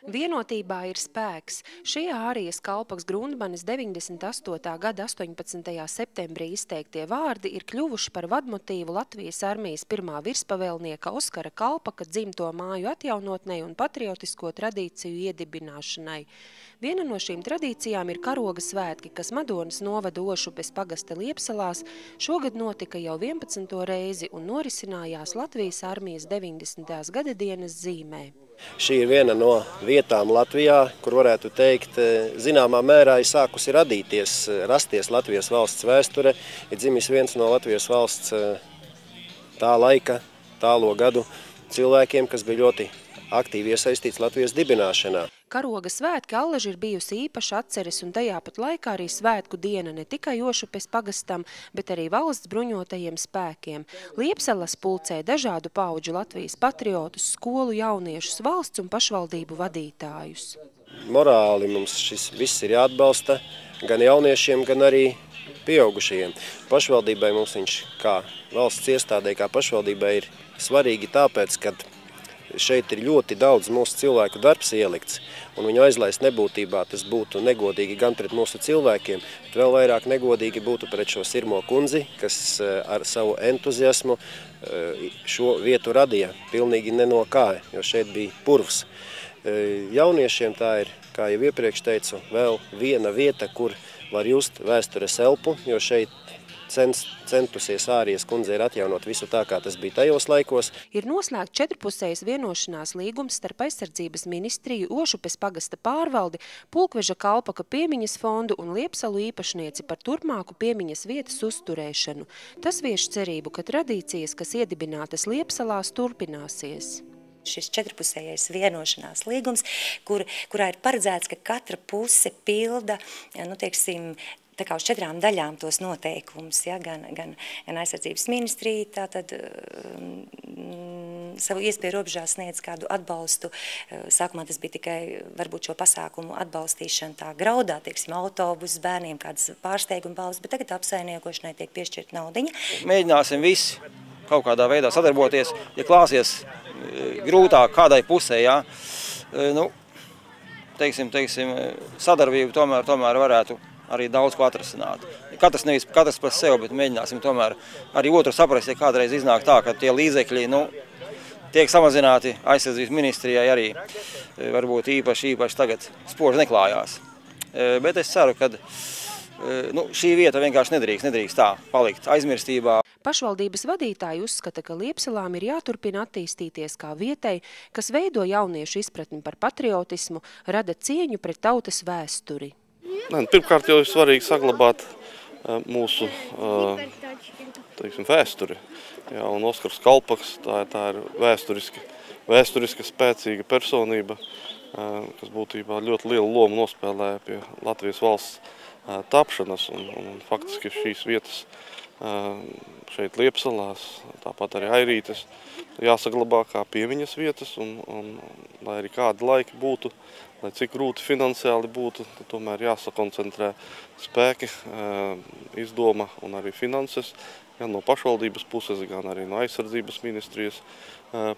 Vienotībā ir spēks. Šie Ārijas Kalpaks Grundmanis 98. gada 18. septembrī izteiktie vārdi ir kļuvuši par vadmotīvu Latvijas armijas pirmā virspavēlnieka Oskara Kalpaka dzimto māju atjaunotnei un patriotisko tradīciju iedibināšanai. Viena no šīm tradīcijām ir karoga svētki, kas Madonas novada Ošupes pagasta Liepsalās šogad notika jau 11. reizi un norisinājās Latvijas armijas 90. gadadienas zīmē. Šī ir viena no vietām Latvijā, kur varētu teikt, zināmā mērā ir sākusi rasties Latvijas valsts vēsture, ir dzimis viens no Latvijas valsts tā laika, tālo gadu cilvēkiem, kas bija ļoti aktīvi iesaistīts Latvijas dibināšanā. Karoga svētki allaži ir bijusi īpaša atceres un tajā pat laikā arī svētku diena ne tikai Ošupes pagastam, bet arī valsts bruņotajiem spēkiem. Liepsalas pulcē dažādu paudžu Latvijas patriotus, skolu jauniešus, valsts un pašvaldību vadītājus. Morāli mums šis viss ir jāatbalsta gan jauniešiem, gan arī pieaugušajiem. Pašvaldībai mums viņš kā valsts iestādē, kā pašvaldībai ir svarīgi tāpēc, ka šeit ir ļoti daudz mūsu cilvēku darbs ielikts, un viņu aizlaist nebūtībā tas būtu negodīgi gan pret mūsu cilvēkiem, bet vēl vairāk negodīgi būtu pret šo Sirmo kundzi, kas ar savu entuziasmu šo vietu radīja pilnīgi ne no kā, jo šeit bija purvs. Jauniešiem tā ir, kā jau iepriekš teicu, vēl viena vieta, kur var just vēstures elpu, jo šeit centusies Ārijas kundze ir atjaunot visu tā, kā tas bija tajos laikos. Ir noslēgts 4-pusējs vienošanās līgums starp aizsardzības ministriju, Ošupes pagasta pārvaldi, Pulkveža Kalpaka piemiņas fondu un Liepsalu īpašnieci par turpmāku piemiņas vietas uzturēšanu. Tas vieš cerību, ka tradīcijas, kas iedibinātas Liepsalās, turpināsies. Šis 4-pusējais vienošanās līgums, kurā ir paredzēts, ka katra puse pilda, teiksim, tā kā uz 4 daļām tos noteikumus, ja, gan aizsardzības ministrija, tātad savu iespēju robežās sniedz kādu atbalstu. Sākumā tas bija tikai varbūt šo pasākumu atbalstīšana tā graudā, teiksim, autobusu bērniem, kādas pārsteiguma balvas, bet tagad apsaimniekošanai tiek piešķirt naudiņa. Mēģināsim visi kaut kādā veidā sadarboties, ja klāsies grūtāk kādai pusē, ja, teiksim, sadarbību tomēr varētu arī daudz ko atrasināt. Katrs par sevi, bet mēģināsim tomēr arī otru saprast, ja kādreiz iznāk tā, ka tie līdzekļi tiek samazināti aizsardzības ministrijai arī varbūt īpaši tagad spoži neklājās. Bet es ceru, ka šī vieta vienkārši nedrīkst tā palikt aizmirstībā. Pašvaldības vadītāji uzskata, ka Liepsalām ir jāturpina attīstīties kā vietai, kas veido jauniešu izpratni par patriotismu, rada cieņu pret tautas vēsturi. Pirmkārt jau ir svarīgi saglabāt mūsu vēsturi. Jā, un Oskars Kalpaks, tā ir vēsturiska spēcīga personība, kas būtībā ļoti lielu lomu nospēlēja pie Latvijas valsts tapšanas. Un faktiski šīs vietas šeit Liepsalās, tāpat arī Airītes, jāsaglabā kā piemiņas vietas, un lai arī kādi laiki būtu, lai cik grūti finansiāli būtu, tad tomēr jāsakoncentrē spēki, izdoma un arī finanses, gan no pašvaldības puses, gan arī no aizsardzības ministrijas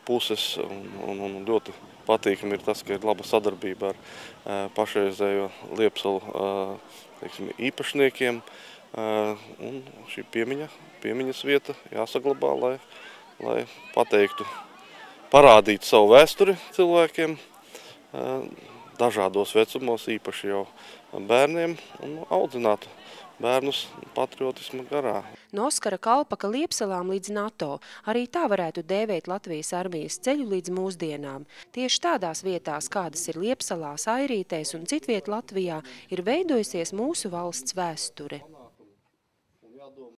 puses. Un ļoti patīkami ir tas, ka ir laba sadarbība ar pašreizējo Liepsalu īpašniekiem. Un šī piemiņas vieta jāsaglabā, lai pateiktu, parādītu savu vēsturi cilvēkiem dažādos vecumos, īpaši jau bērniem, un audzinātu bērnus patriotisma garā. No Oskara Kalpaka Liepsalām līdz NATO arī tā varētu dēvēt Latvijas armijas ceļu līdz mūsdienām. Tieši tādās vietās, kādas ir Liepsalās, Airītēs un citviet Latvijā, ir veidojusies mūsu valsts vēsture.